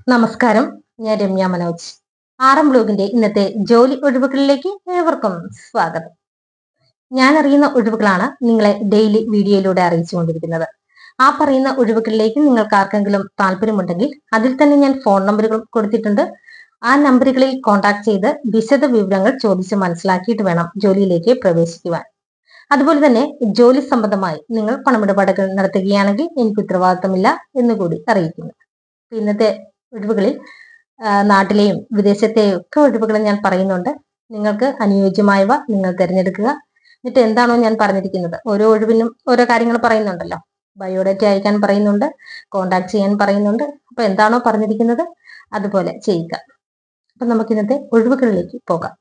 നമസ്കാരം, ഞാൻ രമ്യ മനോജ്. ആറം ബ്ലോഗിന്റെ ഇന്നത്തെ ജോലി ഒഴിവുകളിലേക്ക് ഏവർക്കും സ്വാഗതം. ഞാൻ അറിയുന്ന ഒഴിവുകളാണ് നിങ്ങളെ ഡെയിലി വീഡിയോയിലൂടെ അറിയിച്ചുകൊണ്ടിരിക്കുന്നത്. ആ പറയുന്ന ഒഴിവുകളിലേക്ക് നിങ്ങൾക്ക് ആർക്കെങ്കിലും താല്പര്യമുണ്ടെങ്കിൽ അതിൽ തന്നെ ഞാൻ ഫോൺ നമ്പറുകൾ കൊടുത്തിട്ടുണ്ട്. ആ നമ്പറുകളിൽ കോൺടാക്ട് ചെയ്ത് വിശദ വിവരങ്ങൾ ചോദിച്ച് മനസ്സിലാക്കിയിട്ട് വേണം ജോലിയിലേക്ക് പ്രവേശിക്കുവാൻ. അതുപോലെ തന്നെ ജോലി സംബന്ധമായി നിങ്ങൾ പണമിടപാടുകൾ നടത്തുകയാണെങ്കിൽ എനിക്ക് ഉത്തരവാദിത്തമില്ല എന്നുകൂടി അറിയിക്കുന്നു. ഇന്നത്തെ ഒഴിവുകളിൽ നാട്ടിലെയും വിദേശത്തെയും ഒക്കെ ഒഴിവുകൾ ഞാൻ പറയുന്നുണ്ട്. നിങ്ങൾക്ക് അനുയോജ്യമായവ നിങ്ങൾ തിരഞ്ഞെടുക്കുക. എന്നിട്ട് എന്താണോ ഞാൻ പറഞ്ഞിരിക്കുന്നത്, ഓരോ ഒഴിവിനും ഓരോ കാര്യങ്ങൾ പറയുന്നുണ്ടല്ലോ. ബയോഡേറ്റ അയക്കാൻ പറയുന്നുണ്ട്, കോണ്ടാക്ട് ചെയ്യാൻ പറയുന്നുണ്ട്. അപ്പൊ എന്താണോ പറഞ്ഞിരിക്കുന്നത് അതുപോലെ ചെയ്യുക. അപ്പൊ നമുക്ക് ഇന്നത്തെ ഒഴിവുകളിലേക്ക് പോകാം.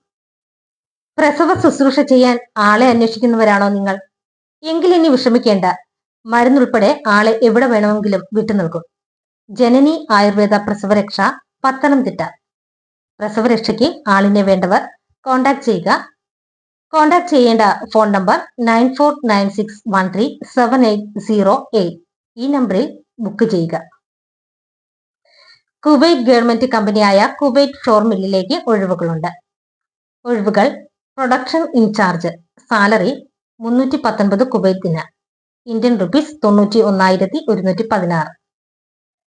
പ്രസവ ശുശ്രൂഷ ചെയ്യാൻ ആളെ അന്വേഷിക്കുന്നവരാണോ നിങ്ങൾ? എങ്കിൽ ഇനി വിഷമിക്കേണ്ട. മരുന്നുൾപ്പെടെ ആളെ എവിടെ വേണമെങ്കിലും വിട്ടുനിൽക്കും. ജനനി ആയുർവേദ പ്രസവരക്ഷ, പത്തനംതിട്ട. പ്രസവരക്ഷയ്ക്ക് ആളിനെ വേണ്ടവർ കോണ്ടാക്ട് ചെയ്യുക. കോണ്ടാക്ട് ചെയ്യേണ്ട ഫോൺ നമ്പർ 9496137808. ഈ നമ്പറിൽ ബുക്ക് ചെയ്യുക. കുവൈറ്റ് ഗവൺമെന്റ് കമ്പനിയായ കുവൈറ്റ് ഫ്ലോർ മില്ലിലേക്ക് ഒഴിവുകളുണ്ട്. ഒഴിവുകൾ: പ്രൊഡക്ഷൻ ഇൻചാർജ്, സാലറി 319 കുവൈറ്റ് ദിനാർ, ഇന്ത്യൻ റുപ്പീസ് 91,116.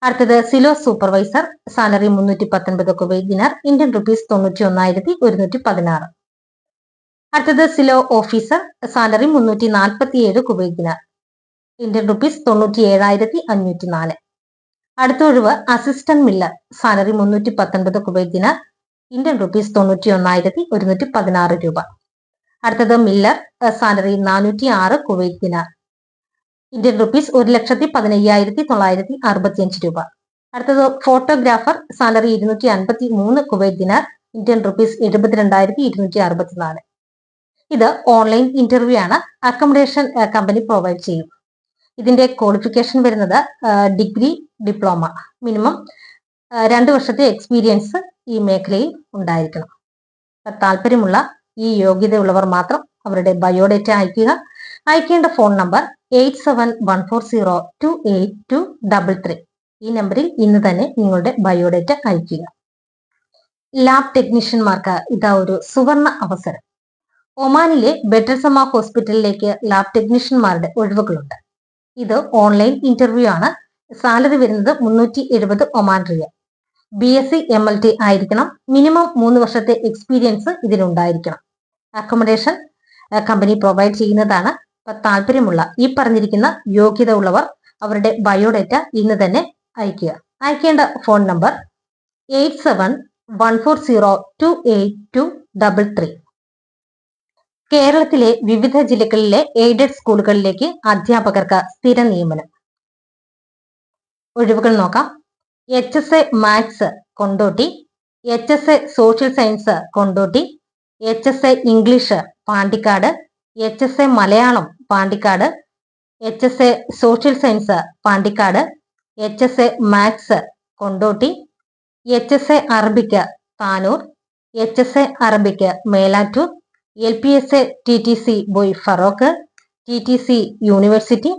അടുത്തത് സിലോ സൂപ്പർവൈസർ, സാലറി 319 കുവൈറ്റ് ദിനാർ, ഇന്ത്യൻ റുപ്പീസ് 91,116. അടുത്തത് സിലോ ഓഫീസർ, സാലറി 347 കുവൈറ്റ് ദിനാർ, ഇന്ത്യൻ റുപ്പീസ് 97,504. അടുത്ത ഒഴിവ് അസിസ്റ്റന്റ് മില്ലർ, സാലറി 319 കുവൈറ്റ് ദിനാർ, ഇന്ത്യൻ റുപ്പീസ് 91,116 രൂപ. അടുത്തത് മില്ലർ, സാലറി 406 കുവൈറ്റ് ദിനാർ, Indian rupees 1,15,965 രൂപ. അടുത്തത് photographer, salary 253 Kuwait ദിനാർ, Indian rupees 72,264. ഇത് online interview ആണ്. അക്കോമഡേഷൻ കമ്പനി പ്രൊവൈഡ് ചെയ്യും. ഇതിന്റെ ക്വാളിഫിക്കേഷൻ വരുന്നത് ഡിഗ്രി, ഡിപ്ലോമ, മിനിമം 2 വർഷത്തെ എക്സ്പീരിയൻസ് ഈ മേഖലയിൽ ഉണ്ടായിരിക്കണം. താല്പര്യമുള്ള ഈ യോഗ്യതയുള്ളവർ മാത്രം അവരുടെ ബയോഡേറ്റ അയക്കുക. അയക്കേണ്ട ഫോൺ നമ്പർ 8714028233. ഈ നമ്പറിൽ ഇന്ന് തന്നെ നിങ്ങളുടെ ബയോഡേറ്റ അയക്കുക. ലാബ് ടെക്നീഷ്യന്മാർക്ക് ഇതാ ഒരു സുവർണ അവസരം. ഒമാനിലെ ബെറ്റൽസമ ഹോസ്പിറ്റലിലേക്ക് ലാബ് ടെക്നീഷ്യന്മാരുടെ ഒഴിവുകളുണ്ട്. ഇത് ഓൺലൈൻ ഇന്റർവ്യൂ ആണ്. സാലറി വരുന്നത് 370 ഒമാൻ റിയൽ. BSc MLT ആയിരിക്കണം. മിനിമം 3 വർഷത്തെ എക്സ്പീരിയൻസ് ഇതിനുണ്ടായിരിക്കണം. അക്കോമഡേഷൻ കമ്പനി പ്രൊവൈഡ് ചെയ്യുന്നതാണ്. താല്പര്യമുള്ള ഈ പറഞ്ഞിരിക്കുന്ന യോഗ്യത ഉള്ളവർ അവരുടെ ബയോഡേറ്റ ഇന്ന് തന്നെ അയക്കുക. അയക്കേണ്ട ഫോൺ നമ്പർ 8714028233. കേരളത്തിലെ വിവിധ ജില്ലകളിലെ എയ്ഡഡ് സ്കൂളുകളിലേക്ക് അധ്യാപകർക്ക് സ്ഥിര നിയമനം. ഒഴിവുകൾ നോക്കാം. HSA maths Kondotty, HSA social science Kondotty, HSA English Pandikkad, HSA Malayalam Pandikkad, HSA social science Pandikkad, HSA maths Kondotty, HSA Arabic Tanur, HSA Arabic Melattur, LPSA TTC boy Feroke, TTC university,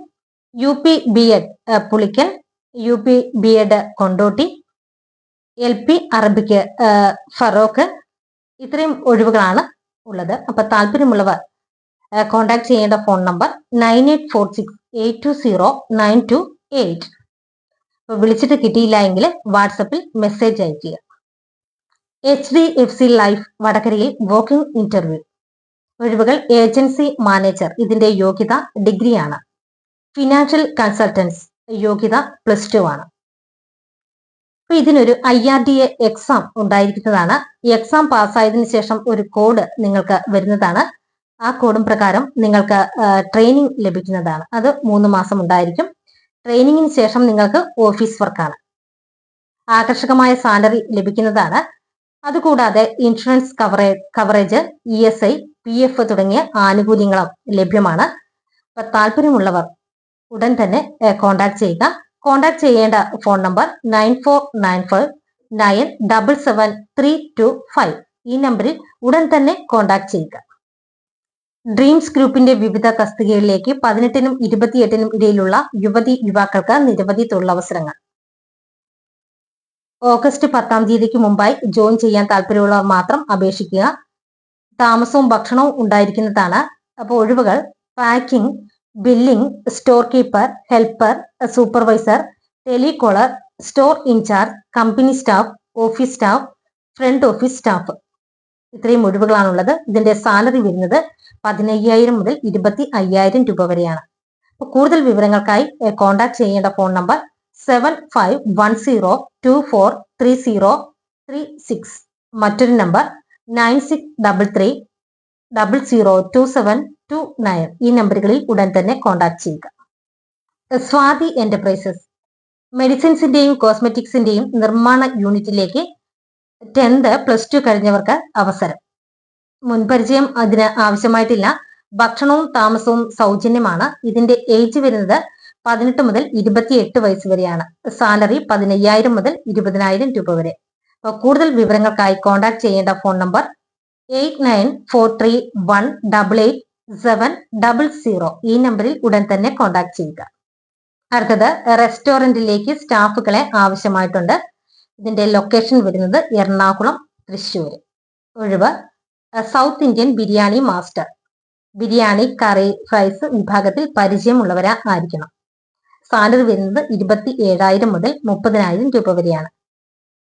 UP BEd Pulikkal, UP BEd Kondotty, LP Arabic Feroke. ഇത്രയും ഒഴിവുകളാണ് ഉള്ളത്. അപ്പൊ താല്പര്യമുള്ളവർ കോണ്ടാക്ട് ചെയ്യേണ്ട ഫോൺ നമ്പർ 9846820928. വിളിച്ചിട്ട് കിട്ടിയില്ല എങ്കിൽ വാട്സപ്പിൽ മെസ്സേജ് അയക്കുക. HDFC ലൈഫ് വടകരയിൽ വോക്കിംഗ് ഇന്റർവ്യൂ. ഒഴിവുകൾ: ഏജൻസി മാനേജർ, ഇതിന്റെ യോഗ്യത ഡിഗ്രിയാണ്. ഫിനാൻഷ്യൽ കൺസൾട്ടൻസ്, യോഗ്യത +2 ആണ്. അപ്പൊ ഇതിനൊരു IRDA എക്സാം ഉണ്ടായിരിക്കുന്നതാണ്. ഈ എക്സാം പാസ്സായതിനു ശേഷം ഒരു കോഡ് നിങ്ങൾക്ക് വരുന്നതാണ്. ആ കോഡും പ്രകാരം നിങ്ങൾക്ക് ട്രെയിനിങ് ലഭിക്കുന്നതാണ്. അത് 3 മാസം ഉണ്ടായിരിക്കും. ട്രെയിനിങ്ങിന് ശേഷം നിങ്ങൾക്ക് ഓഫീസ് വർക്കാണ്. ആകർഷകമായ സാലറി ലഭിക്കുന്നതാണ്. അതുകൂടാതെ ഇൻഷുറൻസ് കവറേജ്, ESI, PF തുടങ്ങിയ ആനുകൂല്യങ്ങളും ലഭ്യമാണ്. അപ്പൊ താല്പര്യമുള്ളവർ ഉടൻ തന്നെ കോണ്ടാക്ട് ചെയ്യുക. കോണ്ടാക്ട് ചെയ്യേണ്ട ഫോൺ നമ്പർ 9495977325. ഈ നമ്പറിൽ ഉടൻ തന്നെ കോണ്ടാക്ട് ചെയ്യുക. ഡ്രീംസ് ഗ്രൂപ്പിന്റെ വിവിധ തസ്തികകളിലേക്ക് 18-നും 28-നും ഇടയിലുള്ള യുവതി യുവാക്കൾക്ക് നിരവധി തൊഴിലവസരങ്ങൾ. ഓഗസ്റ്റ് 10 മുമ്പായി ജോയിൻ ചെയ്യാൻ താല്പര്യമുള്ളവർ മാത്രം അപേക്ഷിക്കുക. താമസവും ഭക്ഷണവും ഉണ്ടായിരിക്കുന്നതാണ്. അപ്പോൾ ഒഴിവുകൾ packing, billing, store keeper, helper, supervisor, telecaller, store incharge, company staff, office staff, front office staff. ഇത്രയും ഒഴിവുകളാണുള്ളത്. ഇതിന്റെ സാലറി വരുന്നത് 15,000 മുതൽ 25,000 രൂപ വരെയാണ്. അപ്പോൾ കൂടുതൽ വിവരങ്ങൾക്കായി കോൺടാക്ട് ചെയ്യേണ്ട ഫോൺ നമ്പർ 7510243036. മറ്റൊരു നമ്പർ 9633002729. ഈ നമ്പറുകളിൽ ഉടൻ തന്നെ കോൺടാക്ട് ചെയ്യുക. സ്വാതി എന്റർപ്രൈസസ് മെഡിസിൻസിന്റെയും കോസ്മെറ്റിക്സിന്റെയും നിർമ്മാണ യൂണിറ്റിലേക്ക് 10th +2 കഴിഞ്ഞവർക്ക് അവസരം. മുൻപരിചയം അതിന് ആവശ്യമായിട്ടില്ല. ഭക്ഷണവും താമസവും സൗജന്യമാണ്. ഇതിന്റെ ഏജ് വരുന്നത് 18 മുതൽ 28 വയസ്സ് വരെയാണ്. സാലറി 15,000 മുതൽ 20,000 രൂപ വരെ. അപ്പോൾ കൂടുതൽ വിവരങ്ങൾക്കായി കോൺടാക്ട് ചെയ്യേണ്ട ഫോൺ നമ്പർ 8943188700. ഈ നമ്പറിൽ ഉടൻ തന്നെ കോൺടാക്ട് ചെയ്യുക. അടുത്തത് റെസ്റ്റോറന്റിലേക്ക് സ്റ്റാഫുകളെ ആവശ്യമായിട്ടുണ്ട്. ഇതിന്റെ ലൊക്കേഷൻ വരുന്നത് എറണാകുളം, തൃശ്ശൂർ. ഒഴിവ് south Indian biryani master. Biryani, curry, fries വിഭാഗത്തിൽ പരിചയമുള്ളവരായിരിക്കണം. സാലറി വരുന്നത് 27,000 മുതൽ 30,000 രൂപ വരെയാണ്.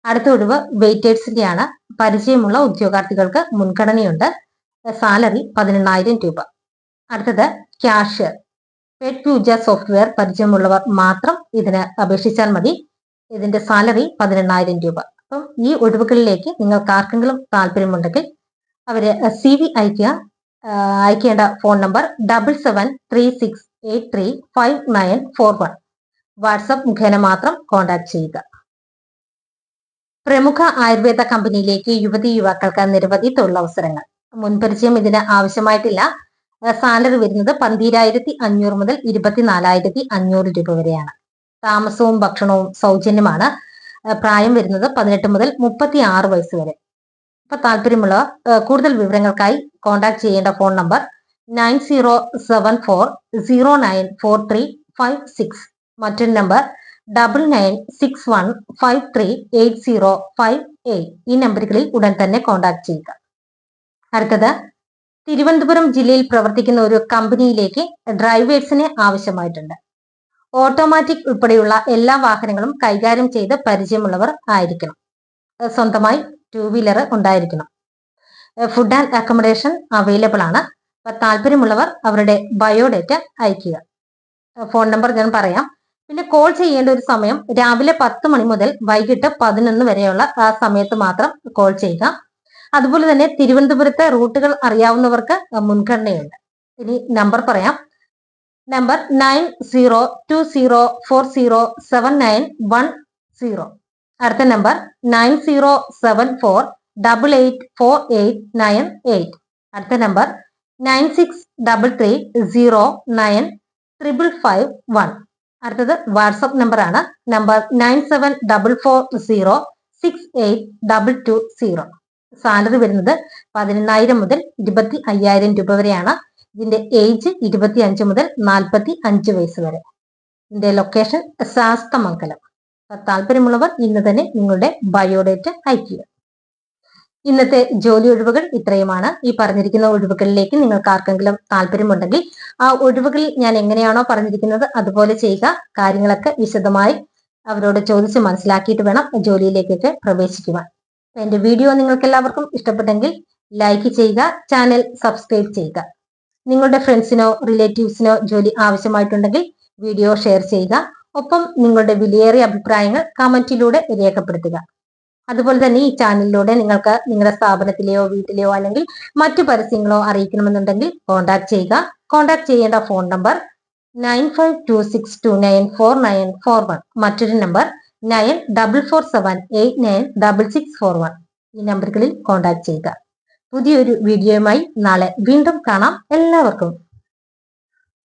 അടുത്ത ഒഴിവ് വെയിറ്റേഴ്സിന്റെയാണ്. പരിചയമുള്ള ഉദ്യോഗാർത്ഥികൾക്ക് മുൻഗണനയുണ്ട്. സാലറി 18,000 രൂപ. അടുത്തത് ക്യാഷ്യർ. പെറ്റ് പൂജ സോഫ്റ്റ്വെയർ പരിചയമുള്ളവർ മാത്രം ഇതിന് അപേക്ഷിച്ചാൽ മതി. ഇതിന്റെ സാലറി 18,000 രൂപ. അപ്പം ഈ ഒഴിവുകളിലേക്ക് നിങ്ങൾക്ക് ആർക്കെങ്കിലും താല്പര്യമുണ്ടെങ്കിൽ അവര് CV അയക്കേണ്ട ഫോൺ നമ്പർ 7736835941. വാട്സപ്പ് മുഖേന മാത്രം കോൺടാക്ട് ചെയ്യുക. പ്രമുഖ ആയുർവേദ കമ്പനിയിലേക്ക് യുവതി യുവാക്കൾക്ക് നിരവധി തൊഴിലവസരങ്ങൾ. മുൻപരിചയം ഇതിന് ആവശ്യമായിട്ടില്ല. സാലറി വരുന്നത് 12,500 മുതൽ 24,500 രൂപ വരെയാണ്. താമസവും ഭക്ഷണവും സൗജന്യമാണ്. പ്രായം വരുന്നത് 18 മുതൽ 36 വയസ്സ് വരെ. അപ്പൊ താല്പര്യമുള്ളവർ കൂടുതൽ വിവരങ്ങൾക്കായി കോൺടാക്ട് ചെയ്യേണ്ട ഫോൺ നമ്പർ 9074094356. മറ്റൊരു നമ്പർ 9961538058. ഈ നമ്പറുകളിൽ ഉടൻ തന്നെ കോൺടാക്ട് ചെയ്യുക. അടുത്തത് തിരുവനന്തപുരം ജില്ലയിൽ പ്രവർത്തിക്കുന്ന ഒരു കമ്പനിയിലേക്ക് ഡ്രൈവേഴ്സിനെ ആവശ്യമായിട്ടുണ്ട്. ഓട്ടോമാറ്റിക് ഉൾപ്പെടെയുള്ള എല്ലാ വാഹനങ്ങളും കൈകാര്യം ചെയ്ത് പരിചയമുള്ളവർ ആയിരിക്കണം. സ്വന്തമായി 2 വീലർ ഉണ്ടായിരിക്കണം. ഫുഡ് ആൻഡ് അക്കോമഡേഷൻ അവൈലബിൾ ആണ്. താല്പര്യമുള്ളവർ അവരുടെ ബയോഡേറ്റ അയക്കുക. ഫോൺ നമ്പർ ഞാൻ പറയാം. പിന്നെ കോൾ ചെയ്യേണ്ട ഒരു സമയം രാവിലെ 10 മണി മുതൽ വൈകിട്ട് 11 വരെയുള്ള ആ സമയത്ത് മാത്രം കോൾ ചെയ്യുക. അതുപോലെ തന്നെ തിരുവനന്തപുരത്തെ റൂട്ടുകൾ അറിയാവുന്നവർക്ക് മുൻഗണനയുണ്ട്. ഇനി നമ്പർ പറയാം. നമ്പർ 9020407910. അടുത്ത നമ്പർ 9074884898. അടുത്ത നമ്പർ 9633095551. അടുത്തത് വാട്സപ്പ് നമ്പർ ആണ്. നമ്പർ 9744068220. സാലറി വരുന്നത് 18,000 മുതൽ 25,000 രൂപ വരെയാണ്. ഇതിന്റെ ഏജ് 25 മുതൽ 45 വയസ്സ് വരെ. ഇതിന്റെ ലൊക്കേഷൻ ശാസ്തമംഗലം. താല്പര്യമുള്ളവർ ഇന്ന് തന്നെ നിങ്ങളുടെ ബയോഡേറ്റ അയക്കുക. ഇന്നത്തെ ജോലി ഒഴിവുകൾ ഇത്രയുമാണ്. ഈ പറഞ്ഞിരിക്കുന്ന ഒഴിവുകളിലേക്ക് നിങ്ങൾക്ക് ആർക്കെങ്കിലും താല്പര്യമുണ്ടെങ്കിൽ ആ ഒഴിവുകളിൽ ഞാൻ എങ്ങനെയാണോ പറഞ്ഞിരിക്കുന്നത് അതുപോലെ ചെയ്യുക. കാര്യങ്ങളൊക്കെ വിശദമായി അവരോട് ചോദിച്ച് മനസ്സിലാക്കിയിട്ട് വേണം ജോലിയിലേക്കൊക്കെ പ്രവേശിക്കുവാൻ. എന്റെ വീഡിയോ നിങ്ങൾക്ക് എല്ലാവർക്കും ഇഷ്ടപ്പെട്ടെങ്കിൽ ലൈക്ക് ചെയ്യുക, ചാനൽ സബ്സ്ക്രൈബ് ചെയ്യുക. നിങ്ങളുടെ ഫ്രണ്ട്സിനോ റിലേറ്റീവ്സിനോ ജോലി ആവശ്യമായിട്ടുണ്ടെങ്കിൽ വീഡിയോ ഷെയർ ചെയ്യുക. ഒപ്പം നിങ്ങളുടെ വിലയേറിയ അഭിപ്രായങ്ങൾ കമന്റിലൂടെ രേഖപ്പെടുത്തുക. അതുപോലെ തന്നെ ഈ ചാനലിലൂടെ നിങ്ങൾക്ക് നിങ്ങളുടെ സ്ഥാപനത്തിലെയോ വീട്ടിലെയോ അല്ലെങ്കിൽ മറ്റു പരസ്യങ്ങളോ അറിയിക്കണമെന്നുണ്ടെങ്കിൽ കോൺടാക്ട് ചെയ്യുക. കോൺടാക്ട് ചെയ്യേണ്ട ഫോൺ നമ്പർ 9526294941. മറ്റൊരു നമ്പർ 9447896641. ഈ നമ്പറുകളിൽ കോൺടാക്ട് ചെയ്യുക. പുതിയൊരു വീഡിയോയുമായി നാളെ വീണ്ടും കാണാം. എല്ലാവർക്കും